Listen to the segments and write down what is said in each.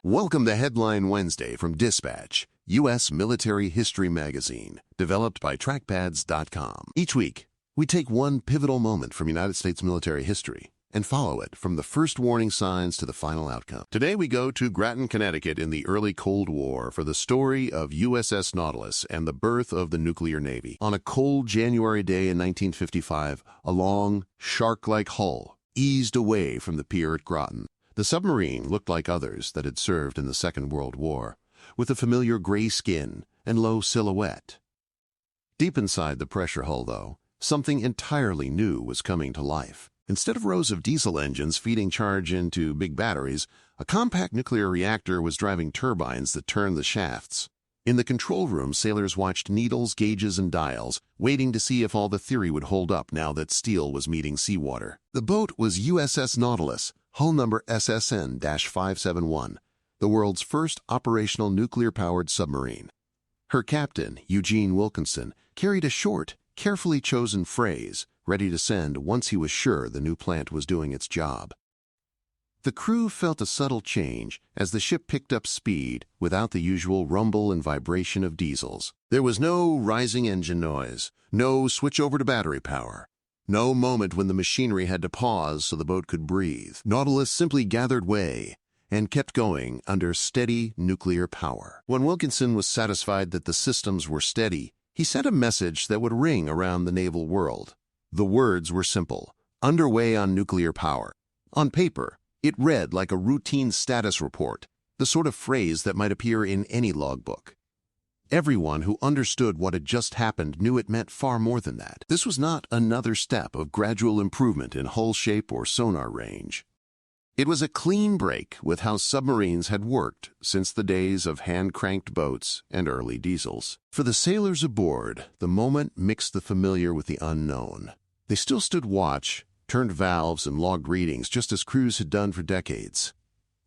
Welcome to Headline Wednesday from Dispatch, U.S. Military History Magazine, developed by trackpads.com. Each week, we take one pivotal moment from United States military history and follow it from the first warning signs to the final outcome. Today we go to Groton, Connecticut in the early Cold War for the story of USS Nautilus and the birth of the nuclear navy. On a cold January day in 1955, a long, shark-like hull eased away from the pier at Groton. The submarine looked like others that had served in the Second World War, with a familiar gray skin and low silhouette. Deep inside the pressure hull, though, something entirely new was coming to life. Instead of rows of diesel engines feeding charge into big batteries, a compact nuclear reactor was driving turbines that turned the shafts. In the control room, sailors watched needles, gauges, and dials, waiting to see if all the theory would hold up now that steel was meeting seawater. The boat was USS Nautilus, hull number SSN-571, the world's first operational nuclear-powered submarine. Her captain, Eugene Wilkinson, carried a short, carefully chosen phrase, ready to send once he was sure the new plant was doing its job. The crew felt a subtle change as the ship picked up speed without the usual rumble and vibration of diesels. There was no rising engine noise, no switch over to battery power. No moment when the machinery had to pause so the boat could breathe. Nautilus simply gathered way and kept going under steady nuclear power. When Wilkinson was satisfied that the systems were steady, he sent a message that would ring around the naval world. The words were simple: underway on nuclear power. On paper, it read like a routine status report, the sort of phrase that might appear in any logbook. Everyone who understood what had just happened knew it meant far more than that. This was not another step of gradual improvement in hull shape or sonar range. It was a clean break with how submarines had worked since the days of hand-cranked boats and early diesels. For the sailors aboard, the moment mixed the familiar with the unknown. They still stood watch, turned valves, and logged readings just as crews had done for decades.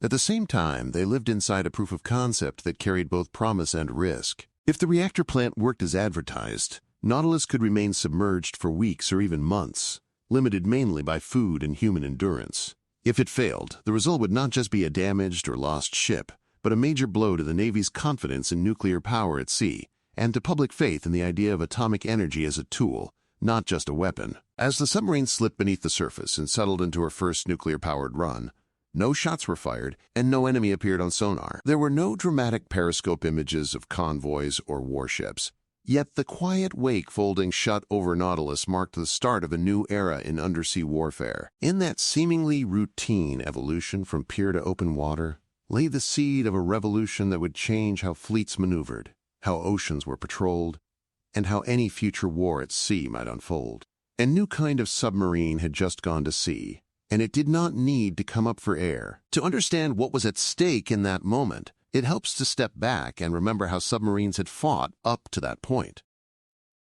At the same time, they lived inside a proof of concept that carried both promise and risk. If the reactor plant worked as advertised, Nautilus could remain submerged for weeks or even months, limited mainly by food and human endurance. If it failed, the result would not just be a damaged or lost ship, but a major blow to the Navy's confidence in nuclear power at sea, and to public faith in the idea of atomic energy as a tool, not just a weapon. As the submarine slipped beneath the surface and settled into her first nuclear-powered run, no shots were fired, and no enemy appeared on sonar. There were no dramatic periscope images of convoys or warships. Yet the quiet wake folding shut over Nautilus marked the start of a new era in undersea warfare. In that seemingly routine evolution from pier to open water lay the seed of a revolution that would change how fleets maneuvered, how oceans were patrolled, and how any future war at sea might unfold. A new kind of submarine had just gone to sea, and it did not need to come up for air. To understand what was at stake in that moment, it helps to step back and remember how submarines had fought up to that point.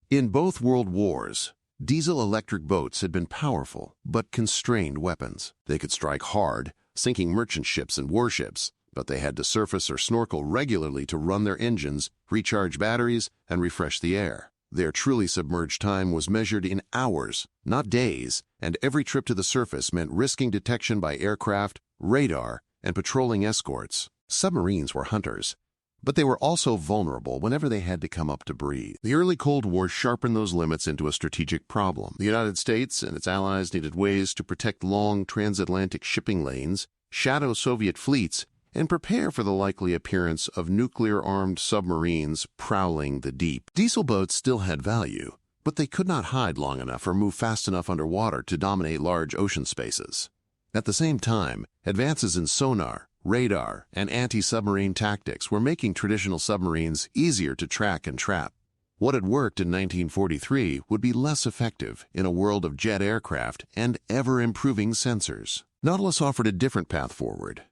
In both world wars, diesel-electric boats had been powerful but constrained weapons. They could strike hard, sinking merchant ships and warships, but they had to surface or snorkel regularly to run their engines, recharge batteries, and refresh the air. Their truly submerged time was measured in hours, not days, and every trip to the surface meant risking detection by aircraft, radar, and patrolling escorts. Submarines were hunters, but they were also vulnerable whenever they had to come up to breathe. The early Cold War sharpened those limits into a strategic problem. The United States and its allies needed ways to protect long transatlantic shipping lanes, shadow Soviet fleets, and prepare for the likely appearance of nuclear-armed submarines prowling the deep. Diesel boats still had value, but they could not hide long enough or move fast enough underwater to dominate large ocean spaces. At the same time, advances in sonar, radar, and anti-submarine tactics were making traditional submarines easier to track and trap. What had worked in 1943 would be less effective in a world of jet aircraft and ever-improving sensors. Nautilus offered a different path forward.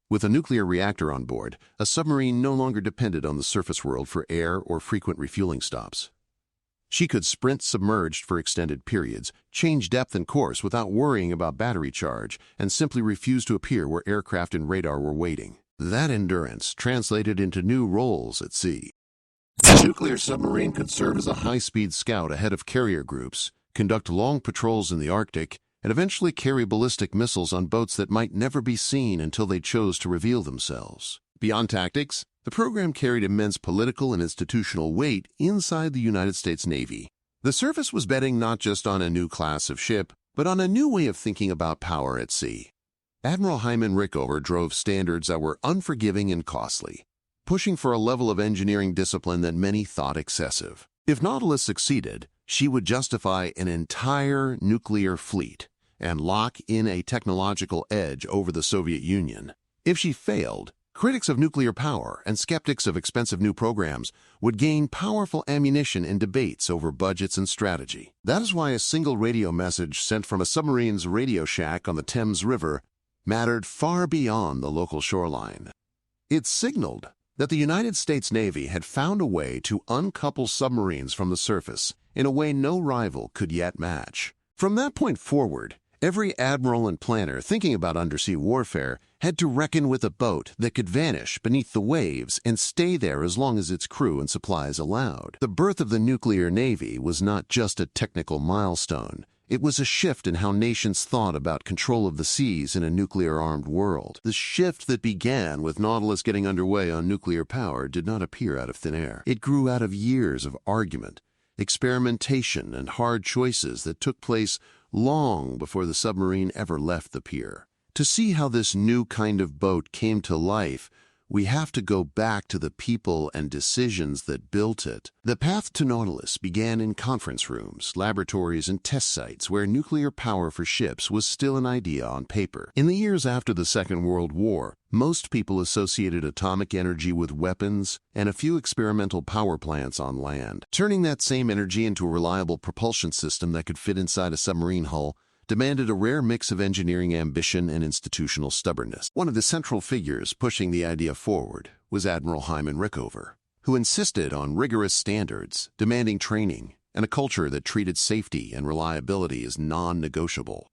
With a nuclear reactor on board, a submarine no longer depended on the surface world for air or frequent refueling stops. She could sprint submerged for extended periods, change depth and course without worrying about battery charge, and simply refuse to appear where aircraft and radar were waiting. That endurance translated into new roles at sea. A nuclear submarine could serve as a high-speed scout ahead of carrier groups, conduct long patrols in the Arctic, and eventually carry ballistic missiles on boats that might never be seen until they chose to reveal themselves. Beyond tactics, the program carried immense political and institutional weight inside the United States Navy. The service was betting not just on a new class of ship, but on a new way of thinking about power at sea. Admiral Hyman Rickover drove standards that were unforgiving and costly, pushing for a level of engineering discipline that many thought excessive. If Nautilus succeeded, she would justify an entire nuclear fleet and lock in a technological edge over the Soviet Union. If she failed, critics of nuclear power and skeptics of expensive new programs would gain powerful ammunition in debates over budgets and strategy. That is why a single radio message sent from a submarine's radio shack on the Thames River mattered far beyond the local shoreline. It signaled that the United States Navy had found a way to uncouple submarines from the surface in a way no rival could yet match. From that point forward, every admiral and planner thinking about undersea warfare had to reckon with a boat that could vanish beneath the waves and stay there as long as its crew and supplies allowed. The birth of the nuclear navy was not just a technical milestone. It was a shift in how nations thought about control of the seas in a nuclear-armed world. The shift that began with Nautilus getting underway on nuclear power did not appear out of thin air. It grew out of years of argument, experimentation, and hard choices that took place long before the submarine ever left the pier. To see how this new kind of boat came to life, we have to go back to the people and decisions that built it. The path to Nautilus began in conference rooms, laboratories, and test sites where nuclear power for ships was still an idea on paper. In the years after the Second World War, most people associated atomic energy with weapons and a few experimental power plants on land. Turning that same energy into a reliable propulsion system that could fit inside a submarine hull demanded a rare mix of engineering ambition and institutional stubbornness. One of the central figures pushing the idea forward was Admiral Hyman Rickover, who insisted on rigorous standards, demanding training, and a culture that treated safety and reliability as non-negotiable.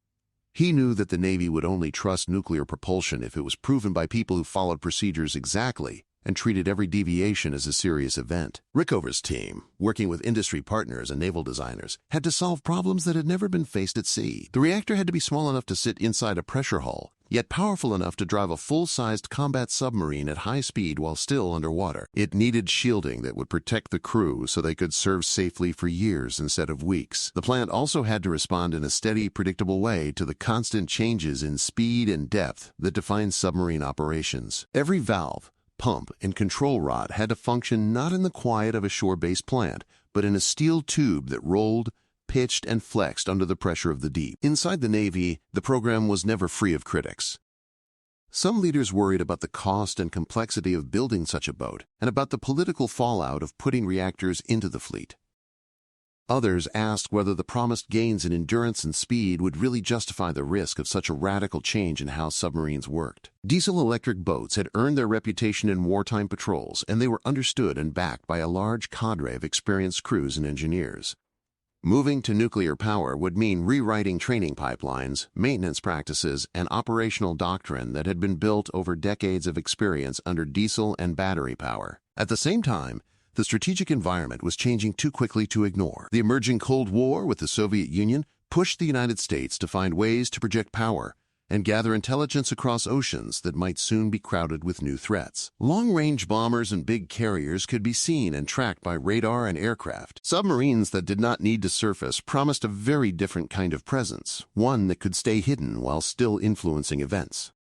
He knew that the Navy would only trust nuclear propulsion if it was proven by people who followed procedures exactly and treated every deviation as a serious event. Rickover's team, working with industry partners and naval designers, had to solve problems that had never been faced at sea. The reactor had to be small enough to sit inside a pressure hull, yet powerful enough to drive a full-sized combat submarine at high speed while still underwater. It needed shielding that would protect the crew so they could serve safely for years instead of weeks. The plant also had to respond in a steady, predictable way to the constant changes in speed and depth that define submarine operations. Every valve, pump, and control rod had to function not in the quiet of a shore-based plant, but in a steel tube that rolled, pitched, and flexed under the pressure of the deep. Inside the Navy, the program was never free of critics. Some leaders worried about the cost and complexity of building such a boat, and about the political fallout of putting reactors into the fleet. Others asked whether the promised gains in endurance and speed would really justify the risk of such a radical change in how submarines worked. Diesel-electric boats had earned their reputation in wartime patrols, and they were understood and backed by a large cadre of experienced crews and engineers. Moving to nuclear power would mean rewriting training pipelines, maintenance practices, and operational doctrine that had been built over decades of experience under diesel and battery power. At the same time, the strategic environment was changing too quickly to ignore. The emerging Cold War with the Soviet Union pushed the United States to find ways to project power and gather intelligence across oceans that might soon be crowded with new threats. Long-range bombers and big carriers could be seen and tracked by radar and aircraft. Submarines that did not need to surface promised a very different kind of presence, one that could stay hidden while still influencing events.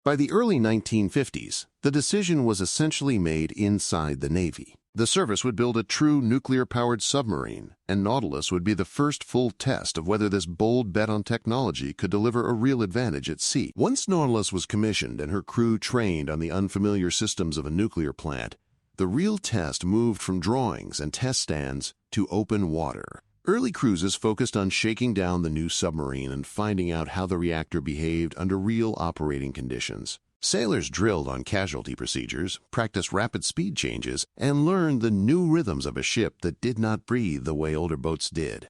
By the early 1950s, the decision was essentially made inside the Navy. The service would build a true nuclear-powered submarine, and Nautilus would be the first full test of whether this bold bet on technology could deliver a real advantage at sea. Once Nautilus was commissioned and her crew trained on the unfamiliar systems of a nuclear plant, the real test moved from drawings and test stands to open water. Early cruises focused on shaking down the new submarine and finding out how the reactor behaved under real operating conditions. Sailors drilled on casualty procedures, practiced rapid speed changes, and learned the new rhythms of a ship that did not breathe the way older boats did.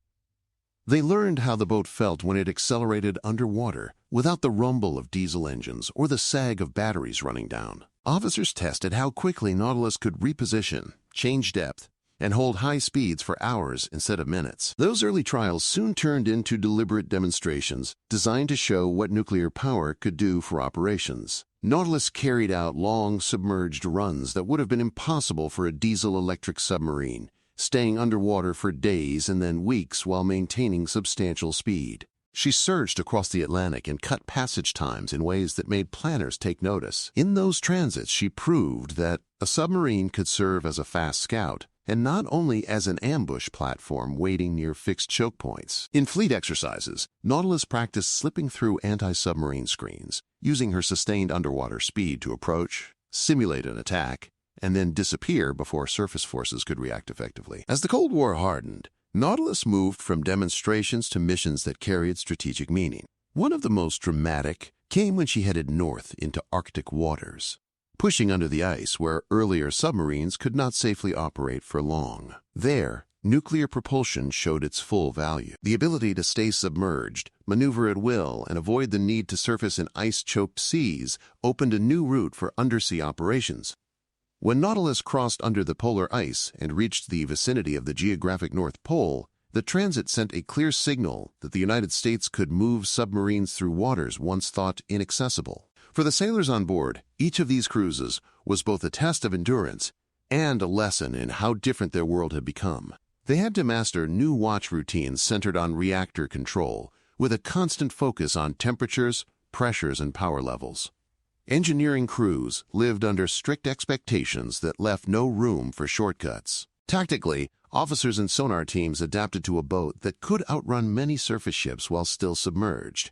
They learned how the boat felt when it accelerated underwater, without the rumble of diesel engines or the sag of batteries running down. Officers tested how quickly Nautilus could reposition, change depth, and hold high speeds for hours instead of minutes. Those early trials soon turned into deliberate demonstrations designed to show what nuclear power could do for operations. Nautilus carried out long submerged runs that would have been impossible for a diesel-electric submarine, staying underwater for days and then weeks while maintaining substantial speed. She surged across the Atlantic and cut passage times in ways that made planners take notice. In those transits, she proved that a submarine could serve as a fast scout, and not only as an ambush platform waiting near fixed choke points. In fleet exercises, Nautilus practiced slipping through anti-submarine screens, using her sustained underwater speed to approach, simulate an attack, and then disappear before surface forces could react effectively. As the Cold War hardened, Nautilus moved from demonstrations to missions that carried strategic meaning. One of the most dramatic came when she headed north into Arctic waters, pushing under the ice where earlier submarines could not safely operate for long. There, nuclear propulsion showed its full value. The ability to stay submerged, maneuver at will, and avoid the need to surface in ice-choked seas opened a new route for undersea operations. When Nautilus crossed under the polar ice and reached the vicinity of the geographic North Pole, the transit sent a clear signal that the United States could move submarines through waters once thought inaccessible. For the sailors on board, each of these cruises was both a test of endurance and a lesson in how different their world had become. They had to master new watch routines centered on reactor control, with a constant focus on temperatures, pressures, and power levels. Engineering crews lived under strict expectations that left no room for shortcuts. Tactically, officers and sonar teams adapted to a boat that could outrun many surface ships while still submerged.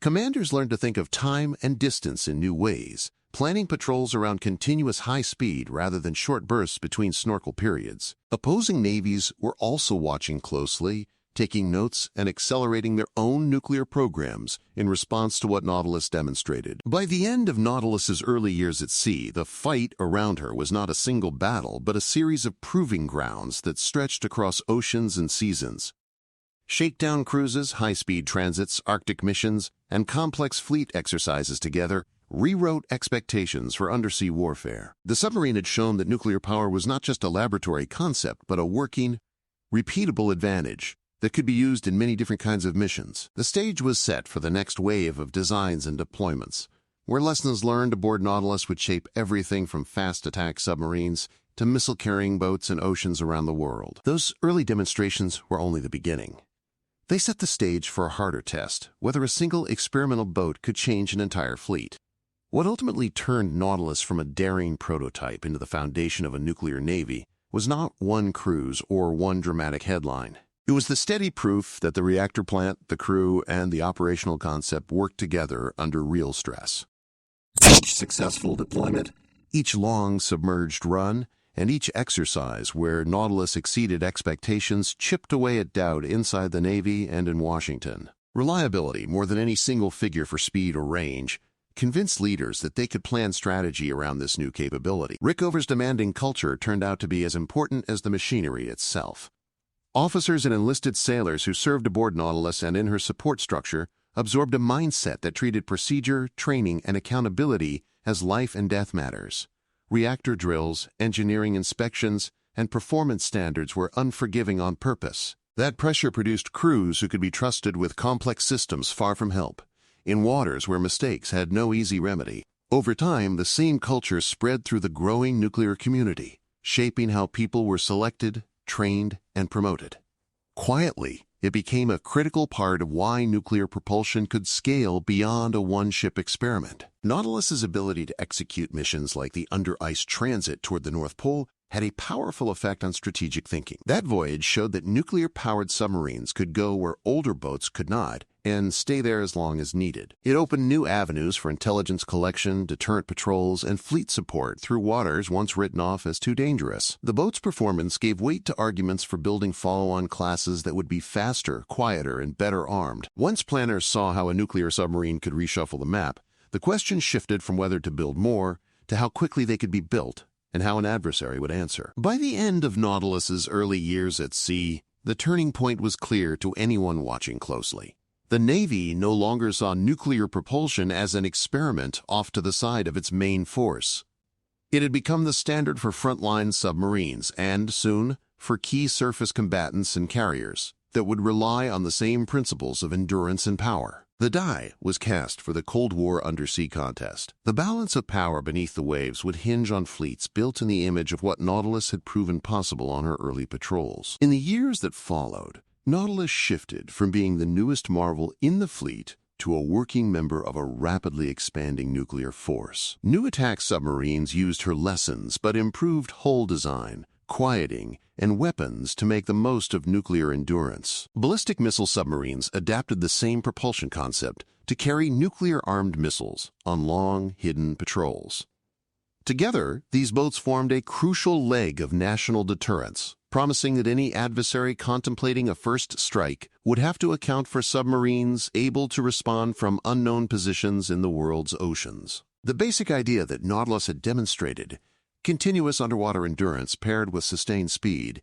Commanders learned to think of time and distance in new ways, planning patrols around continuous high speed rather than short bursts between snorkel periods. Opposing navies were also watching closely, taking notes and accelerating their own nuclear programs in response to what Nautilus demonstrated. By the end of Nautilus's early years at sea, the fight around her was not a single battle, but a series of proving grounds that stretched across oceans and seasons. Shakedown cruises, high-speed transits, Arctic missions, and complex fleet exercises together rewrote expectations for undersea warfare. The submarine had shown that nuclear power was not just a laboratory concept, but a working, repeatable advantage that could be used in many different kinds of missions. The stage was set for the next wave of designs and deployments, where lessons learned aboard Nautilus would shape everything from fast attack submarines to missile-carrying boats in oceans around the world. Those early demonstrations were only the beginning. They set the stage for a harder test, whether a single experimental boat could change an entire fleet. What ultimately turned Nautilus from a daring prototype into the foundation of a nuclear navy was not one cruise or one dramatic headline. It was the steady proof that the reactor plant, the crew, and the operational concept worked together under real stress. Each successful deployment, each long submerged run, and each exercise where Nautilus exceeded expectations chipped away at doubt inside the Navy and in Washington. Reliability, more than any single figure for speed or range, convinced leaders that they could plan strategy around this new capability. Rickover's demanding culture turned out to be as important as the machinery itself. Officers and enlisted sailors who served aboard Nautilus and in her support structure absorbed a mindset that treated procedure, training, and accountability as life and death matters. Reactor drills, engineering inspections, and performance standards were unforgiving on purpose. That pressure produced crews who could be trusted with complex systems far from help, in waters where mistakes had no easy remedy. Over time, the same culture spread through the growing nuclear community, shaping how people were selected, trained, and promoted. Quietly, it became a critical part of why nuclear propulsion could scale beyond a one-ship experiment. Nautilus's ability to execute missions like the under-ice transit toward the North Pole had a powerful effect on strategic thinking. That voyage showed that nuclear-powered submarines could go where older boats could not and stay there as long as needed. It opened new avenues for intelligence collection, deterrent patrols, and fleet support through waters once written off as too dangerous. The boat's performance gave weight to arguments for building follow-on classes that would be faster, quieter, and better armed. Once planners saw how a nuclear submarine could reshuffle the map, the question shifted from whether to build more to how quickly they could be built and how an adversary would answer. By the end of Nautilus's early years at sea, the turning point was clear to anyone watching closely. The Navy no longer saw nuclear propulsion as an experiment off to the side of its main force. It had become the standard for frontline submarines and, soon, for key surface combatants and carriers. that would rely on the same principles of endurance and power. The die was cast for the Cold War undersea contest. The balance of power beneath the waves would hinge on fleets built in the image of what Nautilus had proven possible on her early patrols. In the years that followed, Nautilus shifted from being the newest marvel in the fleet to a working member of a rapidly expanding nuclear force. New attack submarines used her lessons but improved hull design, quieting, and weapons to make the most of nuclear endurance. Ballistic missile submarines adapted the same propulsion concept to carry nuclear-armed missiles on long, hidden patrols. Together, these boats formed a crucial leg of national deterrence, promising that any adversary contemplating a first strike would have to account for submarines able to respond from unknown positions in the world's oceans. The basic idea that Nautilus had demonstrated, continuous underwater endurance paired with sustained speed,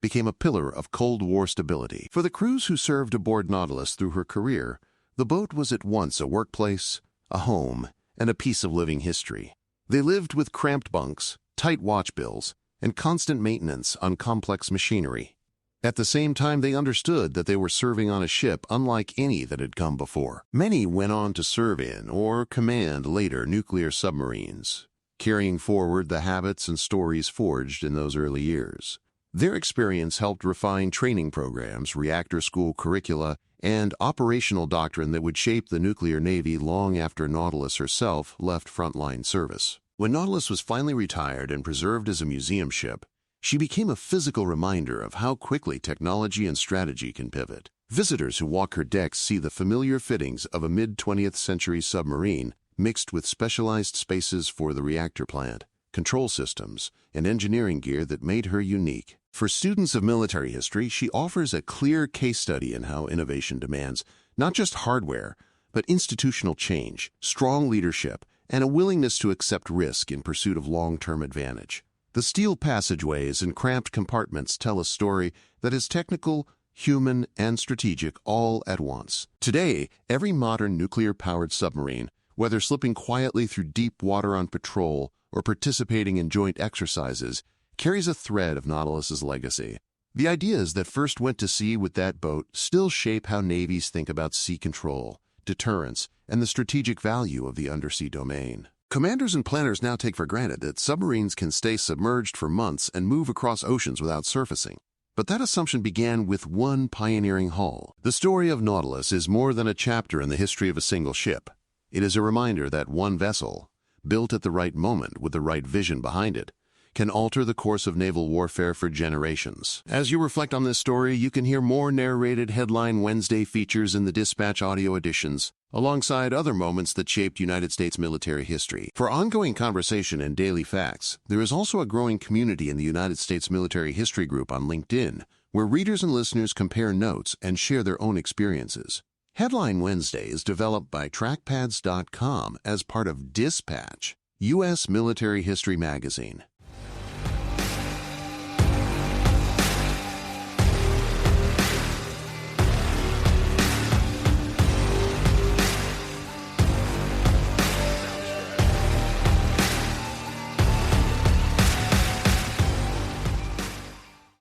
became a pillar of Cold War stability. For the crews who served aboard Nautilus through her career, the boat was at once a workplace, a home, and a piece of living history. They lived with cramped bunks, tight watch bills, and constant maintenance on complex machinery. At the same time, they understood that they were serving on a ship unlike any that had come before. Many went on to serve in or command later nuclear submarines, carrying forward the habits and stories forged in those early years. Their experience helped refine training programs, reactor school curricula, and operational doctrine that would shape the nuclear navy long after Nautilus herself left frontline service. When Nautilus was finally retired and preserved as a museum ship, she became a physical reminder of how quickly technology and strategy can pivot. Visitors who walk her decks see the familiar fittings of a mid-20th century submarine mixed with specialized spaces for the reactor plant, control systems, and engineering gear that made her unique. For students of military history, she offers a clear case study in how innovation demands not just hardware, but institutional change, strong leadership, and a willingness to accept risk in pursuit of long-term advantage. The steel passageways and cramped compartments tell a story that is technical, human, and strategic all at once. Today, every modern nuclear-powered submarine, whether slipping quietly through deep water on patrol or participating in joint exercises, carries a thread of Nautilus's legacy. The ideas that first went to sea with that boat still shape how navies think about sea control, deterrence, and the strategic value of the undersea domain. Commanders and planners now take for granted that submarines can stay submerged for months and move across oceans without surfacing. But that assumption began with one pioneering hull. The story of Nautilus is more than a chapter in the history of a single ship. It is a reminder that one vessel, built at the right moment with the right vision behind it, can alter the course of naval warfare for generations. As you reflect on this story, you can hear more narrated Headline Wednesday features in the Dispatch audio editions, alongside other moments that shaped United States military history. For ongoing conversation and daily facts, there is also a growing community in the United States Military History Group on LinkedIn, where readers and listeners compare notes and share their own experiences. Headline Wednesday is developed by trackpads.com as part of Dispatch, U.S. Military History Magazine.